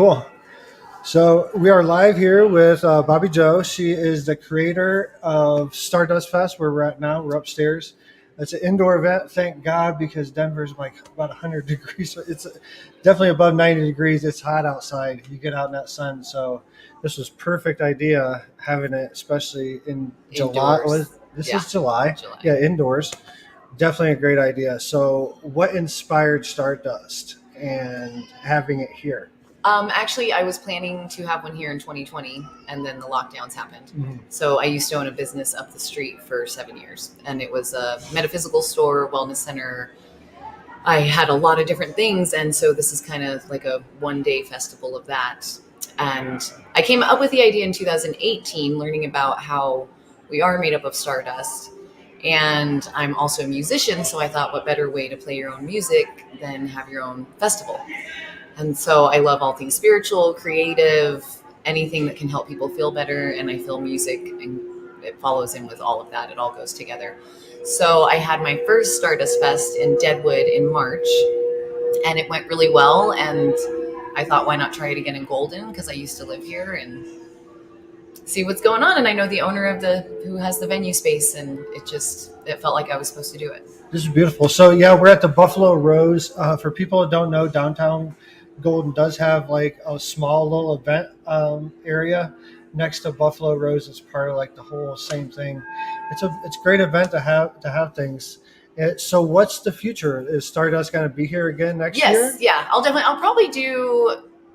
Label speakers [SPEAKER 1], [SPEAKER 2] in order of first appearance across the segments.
[SPEAKER 1] Cool. So we are live here with Bobbi Jo. She is the creator of StarDust Fest, where we're at now. We're upstairs. It's an indoor event, thank God, because Denver's like about 100 degrees. So it's definitely above 90 degrees. It's hot outside. You get out in that sun. So this was perfect idea having it, especially in July.
[SPEAKER 2] Indoors.
[SPEAKER 1] This
[SPEAKER 2] Yeah.
[SPEAKER 1] is July.
[SPEAKER 2] July.
[SPEAKER 1] Yeah, indoors. Definitely a great idea. So what inspired StarDust and having it here?
[SPEAKER 2] Actually, I was planning to have one here in 2020, and then the lockdowns happened.
[SPEAKER 1] Mhm.
[SPEAKER 2] So I used to own a business up the street for 7 years, and it was a metaphysical store, wellness center. I had a lot of different things, and so this is kind of like a one-day festival of that. And I came up with the idea in 2018, learning about how we are made up of stardust. And I'm also a musician, so I thought, what better way to play your own music than have your own festival? And so I love all things spiritual, creative, anything that can help people feel better. And I feel music, and it follows in with all of that. It all goes together. So I had my first Stardust Fest in Deadwood in March, and it went really well. And I thought, why not try it again in Golden? Because I used to live here and see what's going on. And I know the owner of who has the venue space, and it felt like I was supposed to do it.
[SPEAKER 1] This is beautiful. So yeah, we're at the Buffalo Rose. For people that don't know, downtown Golden does have like a small little event area next to Buffalo Rose. It's part of like the whole same thing. It's a great event to have things. So what's the future? Is Stardust going to be here again next year?
[SPEAKER 2] Yes, yeah.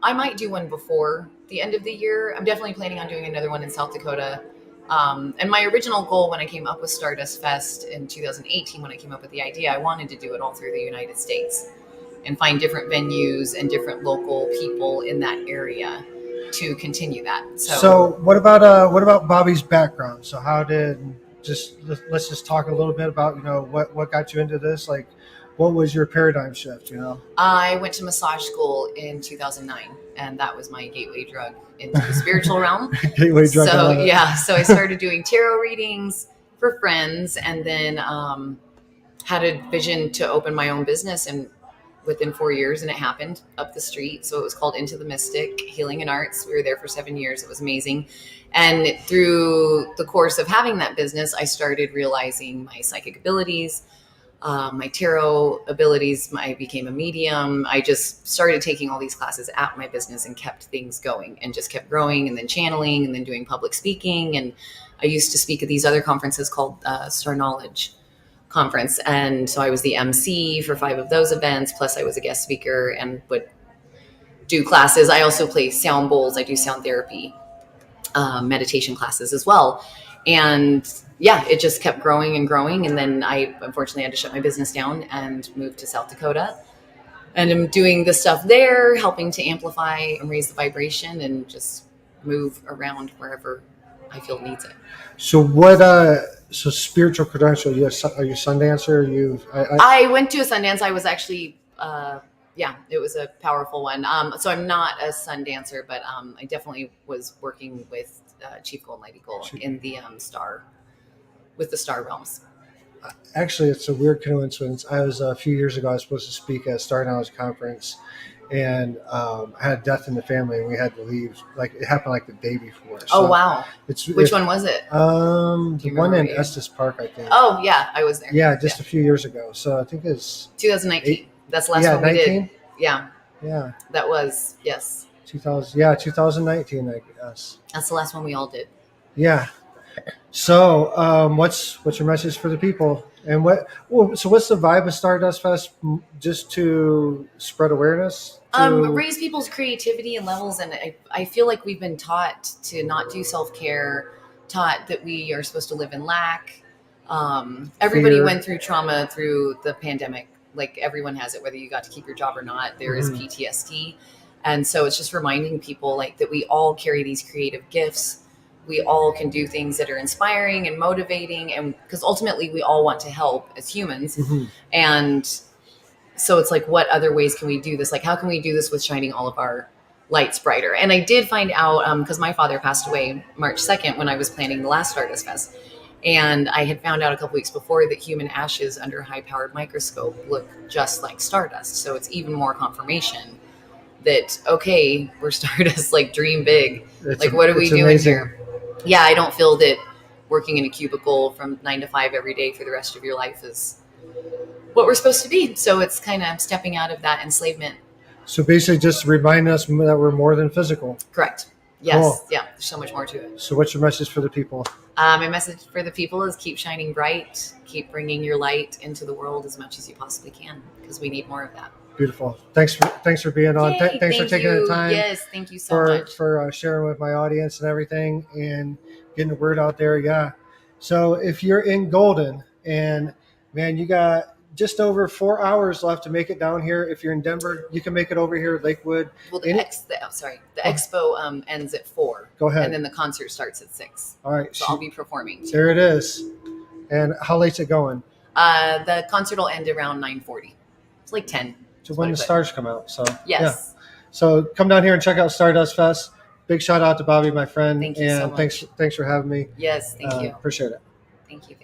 [SPEAKER 2] I might do one before the end of the year. I'm definitely planning on doing another one in South Dakota. And my original goal when I came up with Stardust Fest in 2018, when I came up with the idea, I wanted to do it all through the United States and find different venues and different local people in that area to continue that.
[SPEAKER 1] So what about Bobbi's background? So let's just talk a little bit about what got you into this. Like, what was your paradigm shift?
[SPEAKER 2] I went to massage school in 2009, and that was my gateway drug into the spiritual realm.
[SPEAKER 1] Gateway drug.
[SPEAKER 2] So I started doing tarot readings for friends, and then had a vision to open my own business, and within 4 years, and it happened up the street. So it was called Into the Mystic Healing and Arts. We were there for 7 years. It was amazing. And through the course of having that business, I started realizing my psychic abilities, my tarot abilities. I became a medium. I just started taking all these classes at my business and kept things going and just kept growing, and then channeling, and then doing public speaking. And I used to speak at these other conferences called Star Knowledge Conference. And so I was the MC for 5 of those events. Plus I was a guest speaker and would do classes. I also play sound bowls. I do sound therapy, meditation classes as well. And yeah, it just kept growing and growing. And then I unfortunately had to shut my business down and move to South Dakota. And I'm doing the stuff there, helping to amplify and raise the vibration and just move around wherever I feel needs it.
[SPEAKER 1] So so spiritual credential, are you a sun dancer?
[SPEAKER 2] I went to a Sundance. I was actually, it was a powerful one. So I'm not a sun dancer, but I definitely was working with Chief Gold and Lady Gold in the with the star realms.
[SPEAKER 1] Actually, it's a weird coincidence. A few years ago, I was supposed to speak at Star Knowledge Conference, and I had a death in the family, and we had to leave. Like, it happened like the day before.
[SPEAKER 2] So wow! Which one was it?
[SPEAKER 1] The one in Estes Park, I think.
[SPEAKER 2] Oh yeah, I was there.
[SPEAKER 1] Yeah, just a few years ago. So I think it's
[SPEAKER 2] 2019. That's the last one we
[SPEAKER 1] 19?
[SPEAKER 2] did. Yeah.
[SPEAKER 1] Yeah.
[SPEAKER 2] That was
[SPEAKER 1] 2019, I guess.
[SPEAKER 2] That's the last one we all did.
[SPEAKER 1] Yeah. So, what's your message for the people? And what's the vibe of Stardust Fest? Just to spread awareness?
[SPEAKER 2] Raise people's creativity and levels. And I feel like we've been taught to not do self-care, taught that we are supposed to live in lack. Everybody went through trauma through the pandemic. Like, everyone has it, whether you got to keep your job or not. There is PTSD. And so it's just reminding people like that we all carry these creative gifts. We all can do things that are inspiring and motivating, and because ultimately we all want to help as humans. Mm-hmm. And so it's like, what other ways can we do this? Like, how can we do this with shining all of our lights brighter? And I did find out, because my father passed away March 2nd when I was planning the last Stardust Fest. And I had found out a couple weeks before that human ashes under a high-powered microscope look just like stardust. So it's even more confirmation that, okay, we're Stardust, like dream big.
[SPEAKER 1] It's
[SPEAKER 2] Like, what are we doing
[SPEAKER 1] amazing.
[SPEAKER 2] here? Yeah, I don't feel that working in a cubicle from 9 to 5 every day for the rest of your life is what we're supposed to be. So it's kind of stepping out of that enslavement.
[SPEAKER 1] So basically, just remind us that we're more than physical.
[SPEAKER 2] Correct. Yes.
[SPEAKER 1] Cool.
[SPEAKER 2] Yeah. There's so much more to it.
[SPEAKER 1] So what's your message for the people?
[SPEAKER 2] My message for the people is keep shining bright, keep bringing your light into the world as much as you possibly can, because we need more of that.
[SPEAKER 1] Beautiful. Thanks for being on.
[SPEAKER 2] Yay,
[SPEAKER 1] Thanks for taking the time.
[SPEAKER 2] Yes, thank you so much
[SPEAKER 1] for sharing with my audience and everything and getting the word out there. Yeah. So if you're in Golden and man, you got just over 4 hours left to make it down here. If you're in Denver, you can make it over here, Lakewood.
[SPEAKER 2] Well, the expo ends at 4.
[SPEAKER 1] Go ahead.
[SPEAKER 2] And then the concert starts at 6.
[SPEAKER 1] All right.
[SPEAKER 2] So I'll be performing.
[SPEAKER 1] There it is. And how late's it going?
[SPEAKER 2] The concert will end around 9:40. It's like 10.
[SPEAKER 1] So when the stars come out. So
[SPEAKER 2] yes.
[SPEAKER 1] Yeah. So come down here and check out StarDust Fest. Big shout out to Bobbi, my friend.
[SPEAKER 2] Thank you so much.
[SPEAKER 1] Thanks for having me.
[SPEAKER 2] Yes, thank you.
[SPEAKER 1] Appreciate it.
[SPEAKER 2] Thank you.